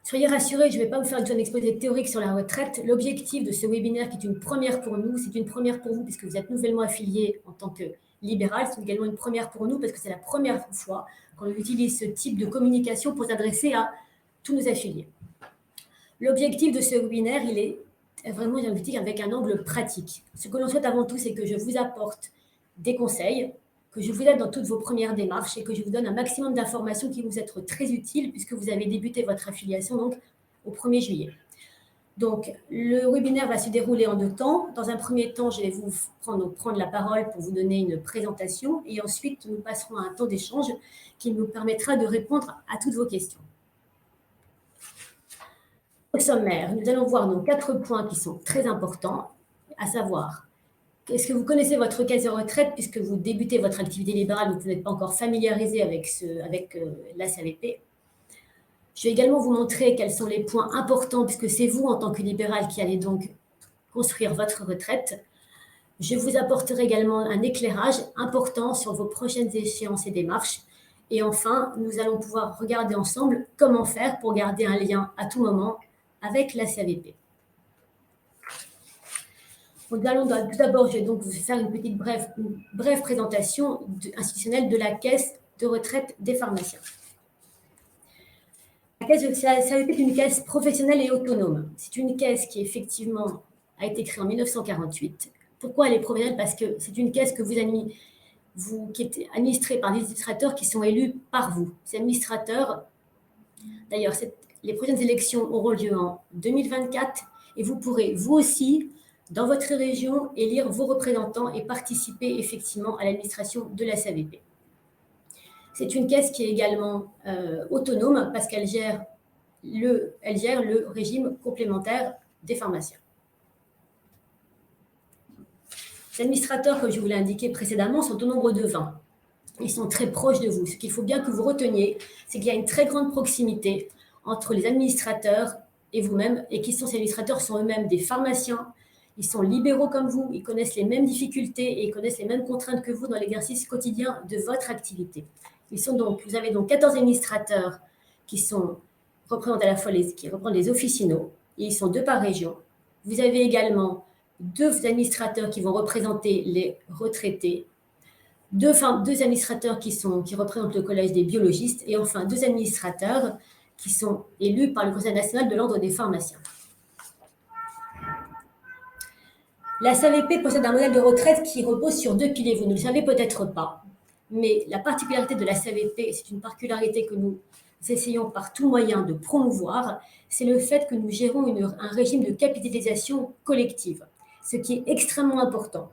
Soyez rassurés, je ne vais pas vous faire un exposé théorique sur la retraite. L'objectif de ce webinaire, qui est une première pour nous, c'est une première pour vous puisque vous êtes nouvellement affilié en tant que libéral. C'est également une première pour nous parce que c'est la première fois qu'on utilise ce type de communication pour s'adresser à tous nos affiliés. L'objectif de ce webinaire, il est vraiment avec un angle pratique. Ce que l'on souhaite avant tout, c'est que je vous apporte des conseils, que je vous aide dans toutes vos premières démarches et que je vous donne un maximum d'informations qui vont vous être très utiles puisque vous avez débuté votre affiliation donc, au 1er juillet. Donc, le webinaire va se dérouler en 2 temps. Dans un premier temps, je vais vous prendre la parole pour vous donner une présentation et ensuite, nous passerons à un temps d'échange qui nous permettra de répondre à toutes vos questions. Au sommaire, nous allons voir nos 4 points qui sont très importants, à savoir, est-ce que vous connaissez votre caisse de retraite puisque vous débutez votre activité libérale, donc vous n'êtes pas encore familiarisé avec la SAVP. Je vais également vous montrer quels sont les points importants puisque c'est vous en tant que libéral qui allez donc construire votre retraite. Je vous apporterai également un éclairage important sur vos prochaines échéances et démarches. Et enfin, nous allons pouvoir regarder ensemble comment faire pour garder un lien à tout moment avec la SAVP. Tout d'abord, je vais donc vous faire une petite brève présentation institutionnelle de la caisse de retraite des pharmaciens. La caisse de SAVP est une caisse professionnelle et autonome. C'est une caisse qui effectivement a été créée en 1948. Pourquoi elle est professionnelle? Parce que c'est une caisse que qui est administrée par des administrateurs qui sont élus par vous. Ces administrateurs, d'ailleurs, les prochaines élections auront lieu en 2024 et vous pourrez, vous aussi, dans votre région, élire vos représentants et participer effectivement à l'administration de la SAVP. C'est une caisse qui est également autonome parce qu'elle gère le régime complémentaire des pharmaciens. Les administrateurs, comme je vous l'ai indiqué précédemment, sont au nombre de 20. Ils sont très proches de vous. Ce qu'il faut bien que vous reteniez, c'est qu'il y a une très grande proximité entre les administrateurs et vous-même, et ces administrateurs sont eux-mêmes des pharmaciens. Ils sont libéraux comme vous, ils connaissent les mêmes difficultés et ils connaissent les mêmes contraintes que vous dans l'exercice quotidien de votre activité. Vous avez donc 14 administrateurs qui représentent à la fois qui représentent les officinaux, et ils sont 2 par région. Vous avez également 2 administrateurs qui vont représenter les retraités, 2 administrateurs qui représentent le collège des biologistes, et enfin 2 administrateurs qui sont élus par le Conseil national de l'ordre des pharmaciens. La SAVP possède un modèle de retraite qui repose sur 2 piliers. Vous ne le savez peut-être pas, mais la particularité de la SAVP, c'est une particularité que nous essayons par tout moyen de promouvoir, c'est le fait que nous gérons un régime de capitalisation collective, ce qui est extrêmement important.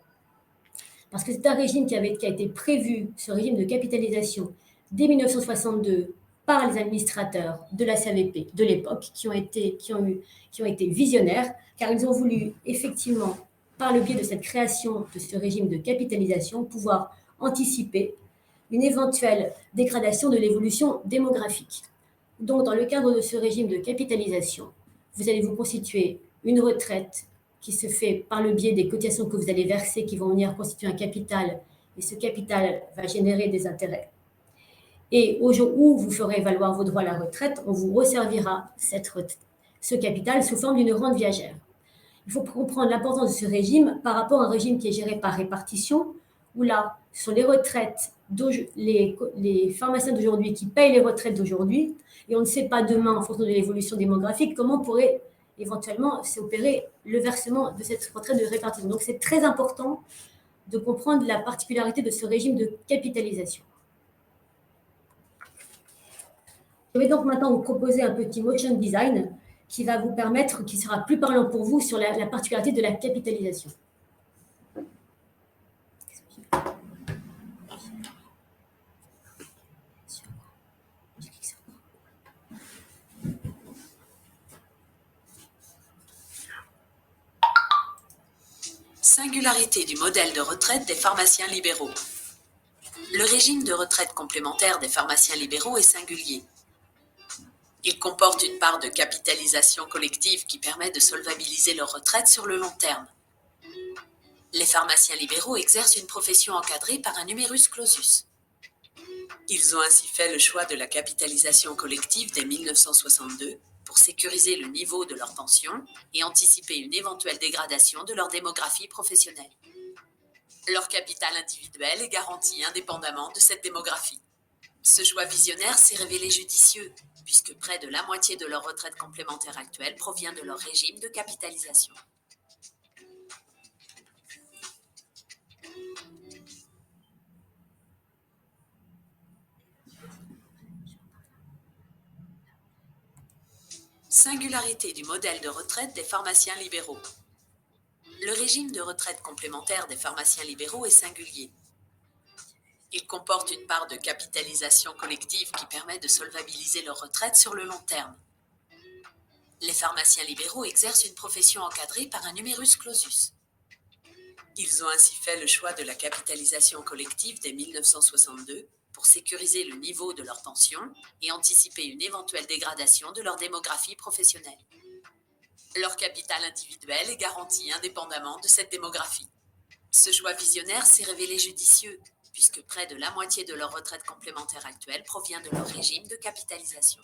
Parce que c'est un régime qui a été prévu, ce régime de capitalisation, dès 1962 par les administrateurs de la SAVP de l'époque, qui ont été visionnaires, car ils ont voulu effectivement, par le biais de cette création de ce régime de capitalisation, pouvoir anticiper une éventuelle dégradation de l'évolution démographique. Donc, dans le cadre de ce régime de capitalisation, vous allez vous constituer une retraite qui se fait par le biais des cotisations que vous allez verser, qui vont venir constituer un capital, et ce capital va générer des intérêts. Et au jour où vous ferez valoir vos droits à la retraite, on vous resservira ce capital sous forme d'une rente viagère. Il faut comprendre l'importance de ce régime par rapport à un régime qui est géré par répartition, où là, ce sont les retraites, les pharmaciens d'aujourd'hui qui payent les retraites d'aujourd'hui, et on ne sait pas demain, en fonction de l'évolution démographique, comment pourrait éventuellement s'opérer le versement de cette retraite de répartition. Donc, c'est très important de comprendre la particularité de ce régime de capitalisation. Je vais donc maintenant vous proposer un petit motion design qui va vous permettre, qui sera plus parlant pour vous sur la particularité de la capitalisation. Singularité du modèle de retraite des pharmaciens libéraux. Le régime de retraite complémentaire des pharmaciens libéraux est singulier. Il comporte une part de capitalisation collective qui permet de solvabiliser leur retraite sur le long terme. Les pharmaciens libéraux exercent une profession encadrée par un numerus clausus. Ils ont ainsi fait le choix de la capitalisation collective dès 1962 pour sécuriser le niveau de leur pension et anticiper une éventuelle dégradation de leur démographie professionnelle. Leur capital individuel est garanti indépendamment de cette démographie. Ce choix visionnaire s'est révélé judicieux, puisque près de la moitié de leur retraite complémentaire actuelle provient de leur régime de capitalisation. Singularité du modèle de retraite des pharmaciens libéraux. Le régime de retraite complémentaire des pharmaciens libéraux est singulier. Il comporte une part de capitalisation collective qui permet de solvabiliser leur retraite sur le long terme. Les pharmaciens libéraux exercent une profession encadrée par un numerus clausus. Ils ont ainsi fait le choix de la capitalisation collective dès 1962 pour sécuriser le niveau de leur pension et anticiper une éventuelle dégradation de leur démographie professionnelle. Leur capital individuel est garanti indépendamment de cette démographie. Ce choix visionnaire s'est révélé judicieux, puisque près de la moitié de leur retraite complémentaire actuelle provient de leur régime de capitalisation.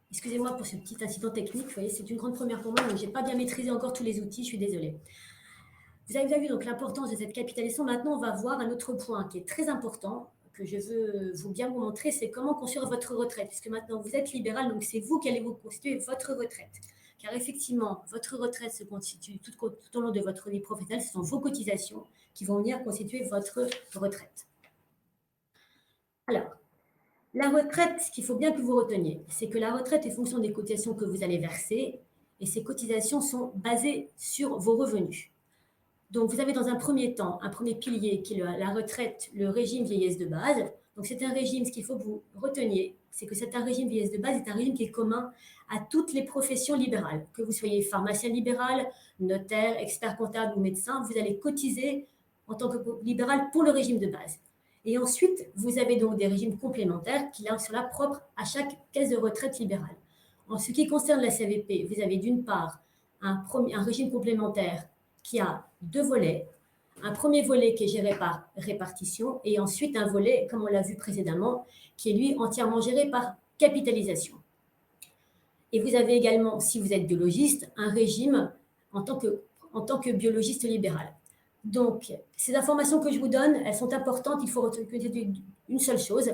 Excusez-moi pour ce petit incident technique, vous voyez, c'est une grande première pour moi, donc je n'ai pas bien maîtrisé encore tous les outils, je suis désolée. Vous avez vu donc l'importance de cette capitalisation. Maintenant, on va voir un autre point qui est très important, que je veux bien vous montrer, c'est comment construire votre retraite. Puisque maintenant, vous êtes libéral, donc c'est vous qui allez vous constituer votre retraite. Car effectivement, votre retraite se constitue tout au long de votre vie professionnelle. Ce sont vos cotisations qui vont venir constituer votre retraite. Alors, la retraite, ce qu'il faut bien que vous reteniez, c'est que la retraite est fonction des cotisations que vous allez verser et ces cotisations sont basées sur vos revenus. Donc, vous avez dans un premier temps un premier pilier qui est la retraite, le régime vieillesse de base. Donc, c'est un régime, ce qu'il faut que vous reteniez, c'est que c'est un régime vieillesse de base, c'est un régime qui est commun à toutes les professions libérales. Que vous soyez pharmacien libéral, notaire, expert comptable ou médecin, vous allez cotiser en tant que libéral pour le régime de base. Et ensuite, vous avez donc des régimes complémentaires qui sont là propres à chaque caisse de retraite libérale. En ce qui concerne la CVP, vous avez d'une part un régime complémentaire qui a deux volets. Un premier volet qui est géré par répartition et ensuite un volet, comme on l'a vu précédemment, qui est lui entièrement géré par capitalisation. Et vous avez également, si vous êtes biologiste, un régime en tant que biologiste libéral. Donc, ces informations que je vous donne, elles sont importantes. Il faut retenir une seule chose,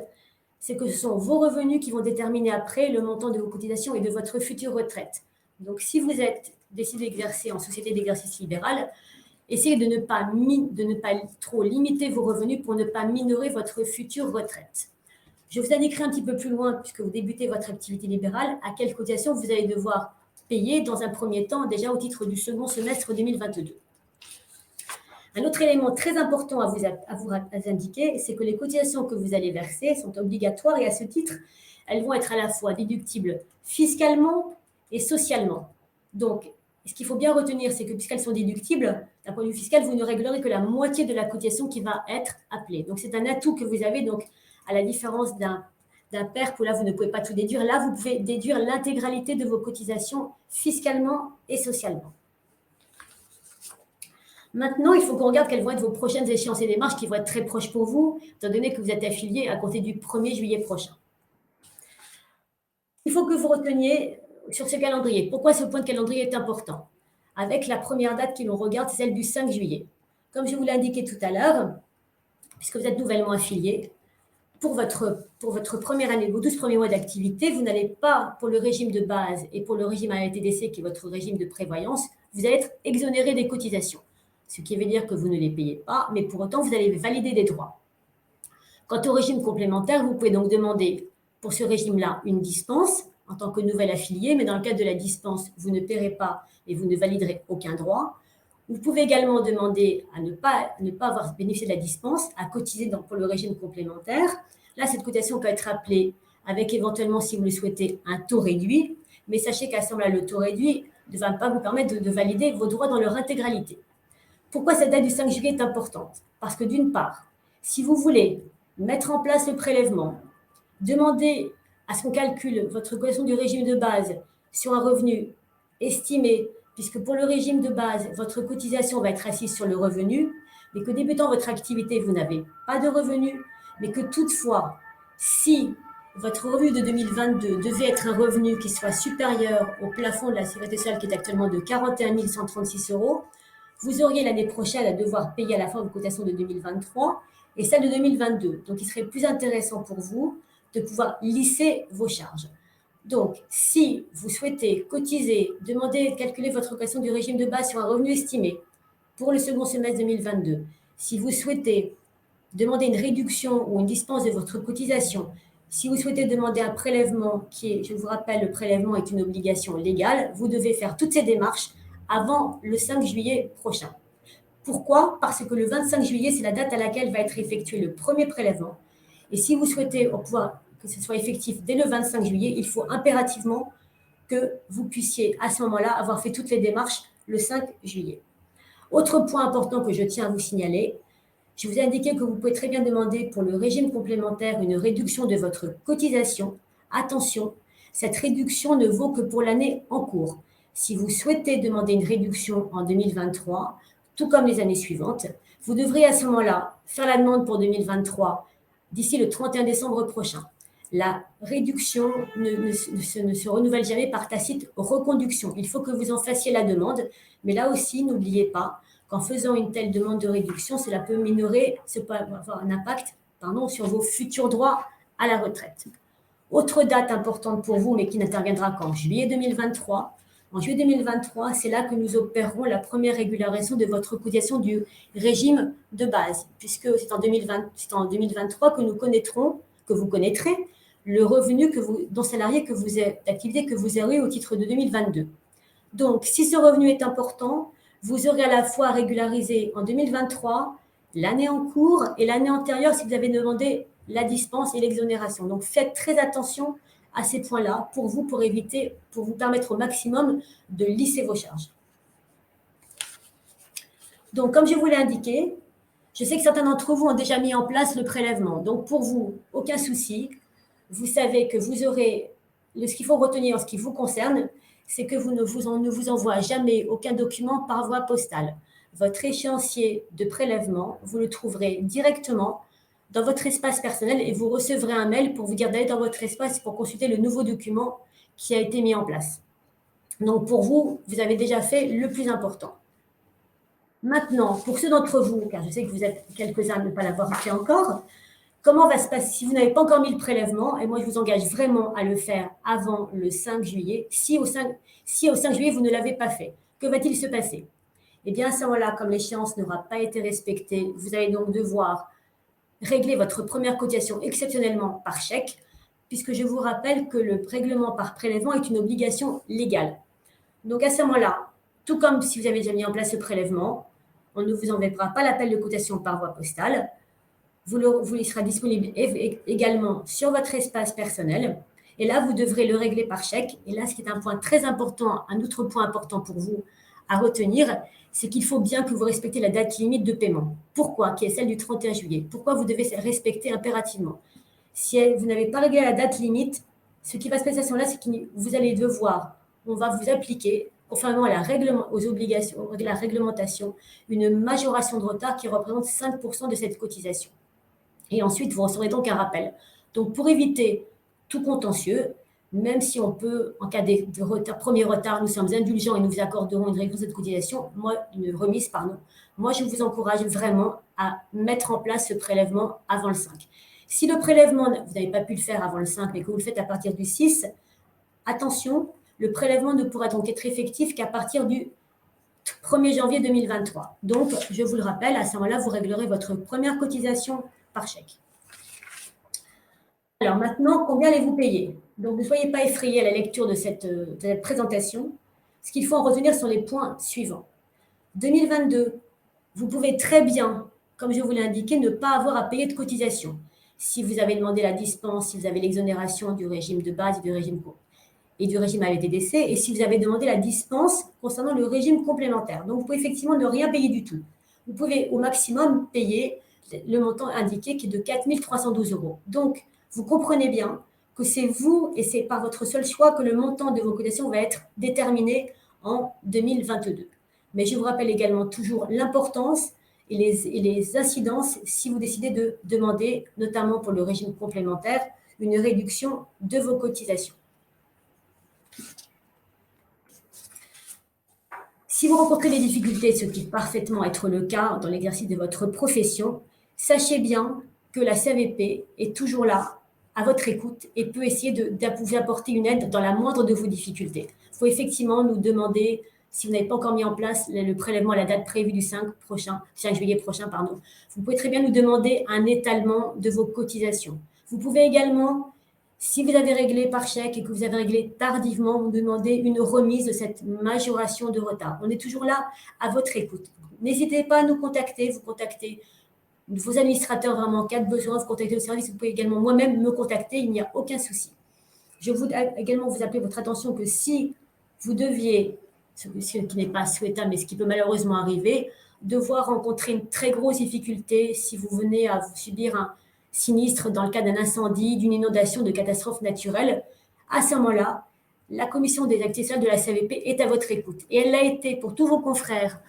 c'est que ce sont vos revenus qui vont déterminer après le montant de vos cotisations et de votre future retraite. Donc, si vous êtes décidé d'exercer en société d'exercice libéral, essayez de ne pas trop limiter vos revenus pour ne pas minorer votre future retraite. Je vous indiquerai un petit peu plus loin, puisque vous débutez votre activité libérale, à quelles cotisations vous allez devoir payer dans un premier temps, déjà au titre du second semestre 2022. Un autre élément très important à vous indiquer, c'est que les cotisations que vous allez verser sont obligatoires et à ce titre, elles vont être à la fois déductibles fiscalement et socialement. Donc, ce qu'il faut bien retenir, c'est que puisqu'elles sont déductibles, d'un point de vue fiscal, vous ne réglerez que la moitié de la cotisation qui va être appelée. Donc, c'est un atout que vous avez, donc, à la différence d'un PERC où là, vous ne pouvez pas tout déduire. Là, vous pouvez déduire l'intégralité de vos cotisations fiscalement et socialement. Maintenant, il faut qu'on regarde quelles vont être vos prochaines échéances et démarches qui vont être très proches pour vous, étant donné que vous êtes affilié à compter du 1er juillet prochain. Il faut que vous reteniez sur ce calendrier. Pourquoi ce point de calendrier est important? Avec la première date que l'on regarde, c'est celle du 5 juillet. Comme je vous l'ai indiqué tout à l'heure, puisque vous êtes nouvellement affilié, pour votre première année, vos 12 premiers mois d'activité, vous n'allez pas, pour le régime de base et pour le régime ALTDC, qui est votre régime de prévoyance, vous allez être exonéré des cotisations. Ce qui veut dire que vous ne les payez pas, mais pour autant, vous allez valider des droits. Quant au régime complémentaire, vous pouvez donc demander pour ce régime-là une dispense en tant que nouvel affilié, mais dans le cadre de la dispense, vous ne paierez pas et vous ne validerez aucun droit. Vous pouvez également demander à ne pas avoir bénéficié de la dispense, à cotiser pour le régime complémentaire. Là, cette cotisation peut être appelée avec éventuellement, si vous le souhaitez, un taux réduit, mais sachez qu'à ce moment-là, le taux réduit ne va pas vous permettre de valider vos droits dans leur intégralité. Pourquoi cette date du 5 juillet est importante? Parce que d'une part, si vous voulez mettre en place le prélèvement, demander à ce qu'on calcule votre cotisation du régime de base sur un revenu estimé, puisque pour le régime de base, votre cotisation va être assise sur le revenu, mais que débutant votre activité, vous n'avez pas de revenu, mais que toutefois, si votre revenu de 2022 devait être un revenu qui soit supérieur au plafond de la sécurité sociale qui est actuellement de 41 136 euros, vous auriez l'année prochaine à devoir payer à la fin vos cotisations de 2023 et celle de 2022. Donc, il serait plus intéressant pour vous de pouvoir lisser vos charges. Donc, si vous souhaitez cotiser, demander, calculer votre cotisation du régime de base sur un revenu estimé pour le second semestre 2022, si vous souhaitez demander une réduction ou une dispense de votre cotisation, si vous souhaitez demander un prélèvement qui est, je vous rappelle, le prélèvement est une obligation légale, vous devez faire toutes ces démarches avant le 5 juillet prochain. Pourquoi? Parce que le 25 juillet, c'est la date à laquelle va être effectué le premier prélèvement. Et si vous souhaitez pouvoir que ce soit effectif dès le 25 juillet, il faut impérativement que vous puissiez à ce moment-là avoir fait toutes les démarches le 5 juillet. Autre point important que je tiens à vous signaler, je vous ai indiqué que vous pouvez très bien demander pour le régime complémentaire une réduction de votre cotisation. Attention, cette réduction ne vaut que pour l'année en cours. Si vous souhaitez demander une réduction en 2023, tout comme les années suivantes, vous devrez à ce moment-là faire la demande pour 2023 d'ici le 31 décembre prochain. La réduction ne se renouvelle jamais par tacite reconduction. Il faut que vous en fassiez la demande, mais là aussi, n'oubliez pas qu'en faisant une telle demande de réduction, cela peut minorer, ça peut avoir un impact sur vos futurs droits à la retraite. Autre date importante pour vous, mais qui n'interviendra qu'en juillet 2023. En juillet 2023, c'est là que nous opérerons la première régularisation de votre cotisation du régime de base, puisque c'est en 2023 que nous connaîtrons, que vous connaîtrez, le revenu dont salarié d'activité que vous aurez au titre de 2022. Donc, si ce revenu est important, vous aurez à la fois régularisé en 2023, l'année en cours et l'année antérieure si vous avez demandé la dispense et l'exonération. Donc, faites très attention à ces points-là pour vous permettre au maximum de lisser vos charges. Donc, comme je vous l'ai indiqué, je sais que certains d'entre vous ont déjà mis en place le prélèvement. Donc, pour vous, aucun souci. Vous savez que vous aurez, ce qu'il faut retenir en ce qui vous concerne, c'est que ne vous envoie jamais aucun document par voie postale. Votre échéancier de prélèvement, vous le trouverez directement dans votre espace personnel et vous recevrez un mail pour vous dire d'aller dans votre espace pour consulter le nouveau document qui a été mis en place. Donc pour vous, vous avez déjà fait le plus important. Maintenant, pour ceux d'entre vous, car je sais que vous êtes quelques-uns à ne pas l'avoir fait encore, comment va se passer si vous n'avez pas encore mis le prélèvement? Et moi, je vous engage vraiment à le faire avant le 5 juillet. Si au 5 juillet, vous ne l'avez pas fait, que va-t-il se passer? Eh bien, à ce moment-là, comme l'échéance n'aura pas été respectée, vous allez donc devoir régler votre première cotisation exceptionnellement par chèque, puisque je vous rappelle que le règlement par prélèvement est une obligation légale. Donc, à ce moment-là, tout comme si vous avez déjà mis en place le prélèvement, on ne vous enverra pas l'appel de cotisation par voie postale. Il sera disponible également sur votre espace personnel. Et là, vous devrez le régler par chèque. Et là, ce qui est un point très important, un autre point important pour vous à retenir, c'est qu'il faut bien que vous respectiez la date limite de paiement. Pourquoi? Qui est celle du 31 juillet. Pourquoi vous devez respecter impérativement? Si vous n'avez pas réglé la date limite, ce qui va se passer à ce moment-là, c'est que vous allez devoir, on va vous appliquer, conformément à aux obligations de la réglementation, une majoration de retard qui représente 5% de cette cotisation. Et ensuite, vous recevrez donc un rappel. Donc, pour éviter tout contentieux, même si on peut, en cas de retard, premier retard, nous sommes indulgents et nous vous accorderons une réduction de cette cotisation, une remise, pardon. Moi, je vous encourage vraiment à mettre en place ce prélèvement avant le 5. Si le prélèvement, vous n'avez pas pu le faire avant le 5, mais que vous le faites à partir du 6, attention, le prélèvement ne pourra donc être effectif qu'à partir du 1er janvier 2023. Donc, je vous le rappelle, à ce moment-là, vous réglerez votre première cotisation par chèque. Alors maintenant, combien allez-vous payer? Donc, ne soyez pas effrayés à la lecture de cette présentation. Ce qu'il faut en retenir sont les points suivants. 2022, vous pouvez très bien, comme je vous l'ai indiqué, ne pas avoir à payer de cotisation. Si vous avez demandé la dispense, si vous avez l'exonération du régime de base et du régime AVTDC, et si vous avez demandé la dispense concernant le régime complémentaire. Donc, vous pouvez effectivement ne rien payer du tout. vous pouvez au maximum payer le montant indiqué qui est de 4 312 €. Donc, vous comprenez bien que c'est vous et c'est par votre seul choix que le montant de vos cotisations va être déterminé en 2022. Mais je vous rappelle également toujours l'importance et les incidences si vous décidez de demander, notamment pour le régime complémentaire, une réduction de vos cotisations. Si vous rencontrez des difficultés, ce qui peut parfaitement être le cas dans l'exercice de votre profession, sachez bien que la CAVP est toujours là, à votre écoute, et peut essayer de vous apporter une aide dans la moindre de vos difficultés. Il faut effectivement nous demander, si vous n'avez pas encore mis en place le prélèvement à la date prévue du 5 juillet prochain, vous pouvez très bien nous demander un étalement de vos cotisations. Vous pouvez également, si vous avez réglé par chèque et que vous avez réglé tardivement, vous demandez une remise de cette majoration de retard. On est toujours là à votre écoute. N'hésitez pas à nous contacter, vous contactez vos administrateurs vraiment en cas de besoin, vous contactez le service, vous pouvez également moi-même me contacter, il n'y a aucun souci. Je voudrais également vous appeler votre attention que si vous deviez, ce qui n'est pas souhaitable, mais ce qui peut malheureusement arriver, devoir rencontrer une très grosse difficulté si vous venez à subir un sinistre dans le cas d'un incendie, d'une inondation, de catastrophe naturelle, à ce moment-là, la commission des activités sociales de la CAVP est à votre écoute. Et elle l'a été pour tous vos confrères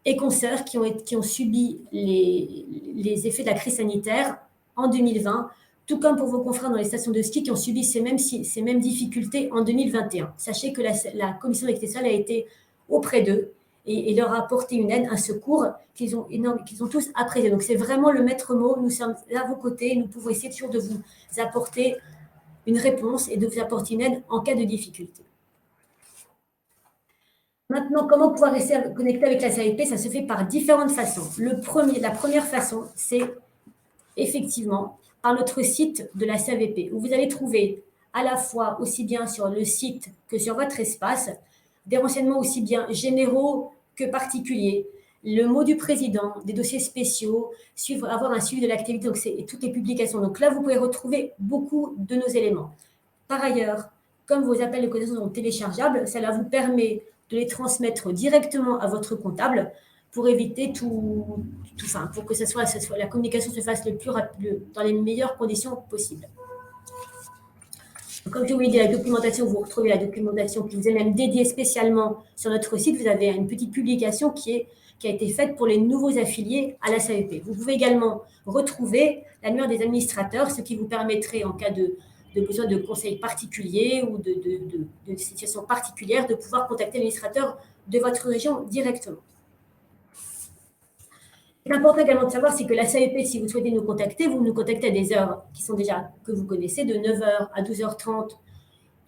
et consoeurs qui ont subi les effets de la crise sanitaire en 2020, tout comme pour vos confrères dans les stations de ski qui ont subi ces mêmes difficultés en 2021. Sachez que la commission d'activité sociale a été auprès d'eux et leur a apporté une aide, un secours qu'ils ont tous apprécié. Donc c'est vraiment le maître mot, nous sommes à vos côtés, nous pouvons essayer toujours de vous apporter une réponse et de vous apporter une aide en cas de difficulté. Maintenant, comment pouvoir rester connecté avec la CAVP? Ça se fait par différentes façons. La première façon, c'est effectivement par notre site de la CAVP, où vous allez trouver à la fois aussi bien sur le site que sur votre espace des renseignements aussi bien généraux que particuliers, le mot du président, des dossiers spéciaux, avoir un suivi de l'activité, donc c'est toutes les publications. Donc là, vous pouvez retrouver beaucoup de nos éléments. Par ailleurs, comme vos appels de cotisation sont téléchargeables, cela vous permet de les transmettre directement à votre comptable pour éviter pour que la communication se fasse dans les meilleures conditions possibles. Comme je vous l'ai dit, la documentation, vous retrouvez la documentation qui vous est même dédiée spécialement sur notre site. Vous avez une petite publication qui a été faite pour les nouveaux affiliés à la CAVP. Vous pouvez également retrouver l'annuaire des administrateurs, ce qui vous permettrait, en cas de besoin de conseils particuliers ou de situations particulières, de pouvoir contacter l'administrateur de votre région directement. Ce qui est important également de savoir, c'est que la CAVP, si vous souhaitez nous contacter, vous nous contactez à des heures qui sont déjà, que vous connaissez, de 9h à 12h30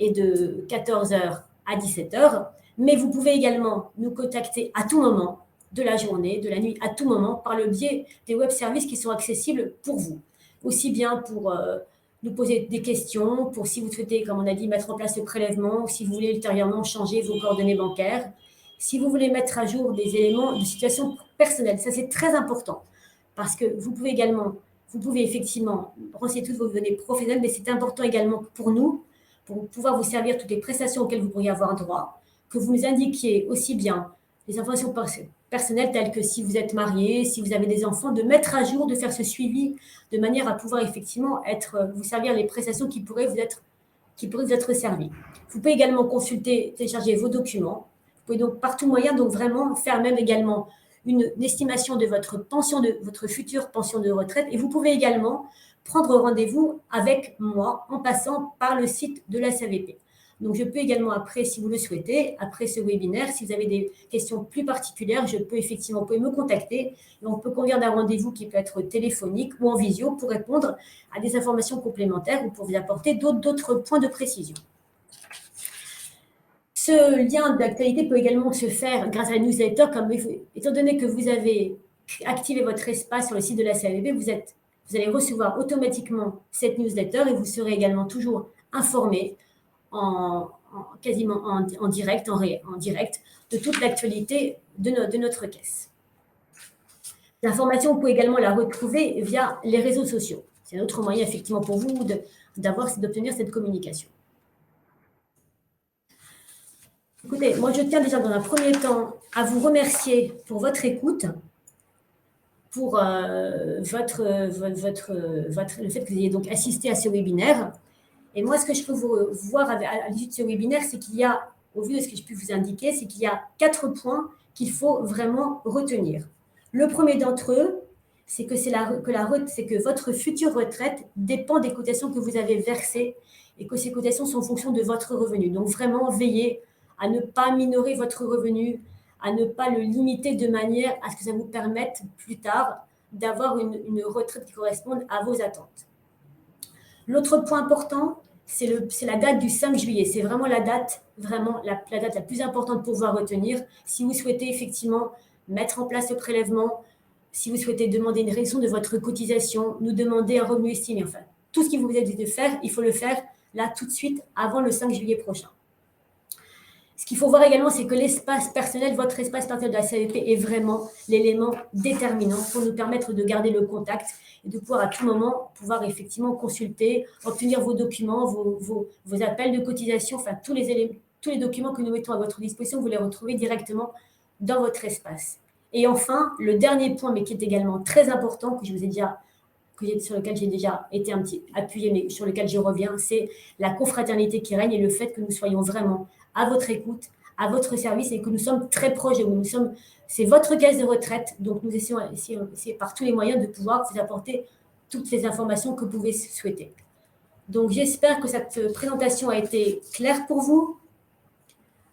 et de 14h à 17h. Mais vous pouvez également nous contacter à tout moment de la journée, de la nuit, à tout moment, par le biais des web services qui sont accessibles pour vous. Aussi bien pour nous poser des questions, pour si vous souhaitez, comme on a dit, mettre en place le prélèvement, ou si vous voulez ultérieurement changer vos coordonnées bancaires. Si vous voulez mettre à jour des éléments de situation personnelle, ça c'est très important parce que vous pouvez effectivement renseigner toutes vos données professionnelles, mais c'est important également pour nous, pour pouvoir vous servir toutes les prestations auxquelles vous pourriez avoir droit, que vous nous indiquiez aussi bien les informations personnelles telles que si vous êtes marié, si vous avez des enfants, de mettre à jour, de faire ce suivi de manière à pouvoir effectivement vous servir les prestations qui pourraient vous être servies. Vous pouvez également télécharger vos documents. Vous pouvez donc par tout moyen vraiment faire même également une estimation de votre future pension de retraite. Et vous pouvez également prendre rendez-vous avec moi en passant par le site de la CAVP. Donc, je peux également après, si vous le souhaitez, après ce webinaire, si vous avez des questions plus particulières, vous pouvez me contacter et on peut convenir d'un rendez-vous qui peut être téléphonique ou en visio pour répondre à des informations complémentaires ou pour vous apporter d'autres points de précision. Ce lien d'actualité peut également se faire grâce à la newsletter, étant donné que vous avez activé votre espace sur le site de la CAVP, vous allez recevoir automatiquement cette newsletter et vous serez également toujours informé quasiment en direct de toute l'actualité de notre caisse. L'information, vous pouvez également la retrouver via les réseaux sociaux. C'est un autre moyen effectivement pour vous d'obtenir cette communication. Écoutez, moi je tiens déjà dans un premier temps à vous remercier pour votre écoute pour le fait que vous ayez donc assisté à ce webinaire. Et moi, ce que je peux vous voir à l'issue de ce webinaire, c'est qu'il y a, au vu de ce que je peux vous indiquer, c'est qu'il y a 4 points qu'il faut vraiment retenir. Le premier d'entre eux, c'est que votre future retraite dépend des cotisations que vous avez versées et que ces cotisations sont en fonction de votre revenu. Donc vraiment, veillez à ne pas minorer votre revenu, à ne pas le limiter de manière à ce que ça vous permette plus tard d'avoir une retraite qui corresponde à vos attentes. L'autre point important, c'est la date du 5 juillet. C'est vraiment la date la plus importante pour vous à retenir. Si vous souhaitez effectivement mettre en place le prélèvement, si vous souhaitez demander une réduction de votre cotisation, nous demander un revenu estimé, enfin, tout ce qui vous aide de faire, il faut le faire là tout de suite avant le 5 juillet prochain. Ce qu'il faut voir également, c'est que l'espace personnel, votre espace personnel de la CAVP est vraiment l'élément déterminant pour nous permettre de garder le contact et de pouvoir à tout moment pouvoir effectivement consulter, obtenir vos documents, vos appels de cotisation, enfin tous les documents que nous mettons à votre disposition, vous les retrouvez directement dans votre espace. Et enfin, le dernier point, mais qui est également très important, sur lequel j'ai déjà été un petit appuyé, mais sur lequel je reviens, c'est la confraternité qui règne et le fait que nous soyons vraiment à votre écoute, à votre service et que nous sommes très proches de vous. C'est votre caisse de retraite, donc nous essayons par tous les moyens de pouvoir vous apporter toutes les informations que vous pouvez souhaiter. Donc j'espère que cette présentation a été claire pour vous.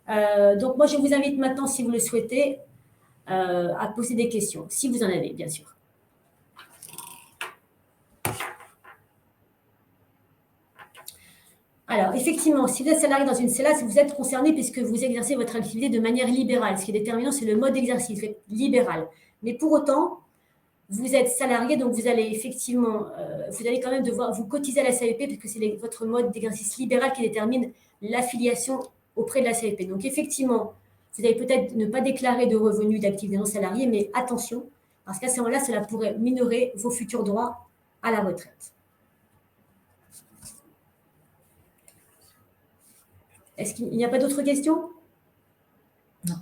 Donc moi je vous invite maintenant, si vous le souhaitez, à poser des questions, si vous en avez, bien sûr. Alors, effectivement, si vous êtes salarié dans une CELAS, vous êtes concerné puisque vous exercez votre activité de manière libérale. Ce qui est déterminant, c'est le mode d'exercice, libéral. Mais pour autant, vous êtes salarié, donc vous allez effectivement, vous allez quand même devoir vous cotiser à la CAVP puisque c'est votre mode d'exercice libéral qui détermine l'affiliation auprès de la CAVP. Donc, effectivement, vous allez peut-être ne pas déclarer de revenus d'activité non salariée, mais attention, parce qu'à ce moment-là, cela pourrait minorer vos futurs droits à la retraite. Est-ce qu'il n'y a pas d'autres questions? Non.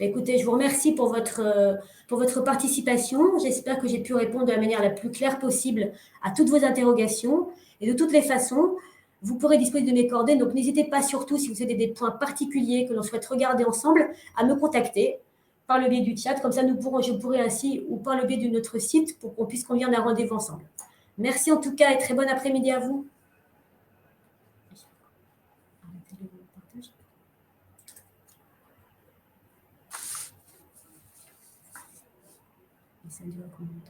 Écoutez, je vous remercie pour votre participation. J'espère que j'ai pu répondre de la manière la plus claire possible à toutes vos interrogations. Et de toutes les façons, vous pourrez disposer de mes coordonnées. Donc, n'hésitez pas surtout, si vous avez des points particuliers que l'on souhaite regarder ensemble, à me contacter par le biais du chat. Comme ça, je pourrai ainsi, ou par le biais de notre site, pour qu'on puisse convenir d'un rendez-vous ensemble. Merci en tout cas et très bon après-midi à vous. Ça dure combien de temps ?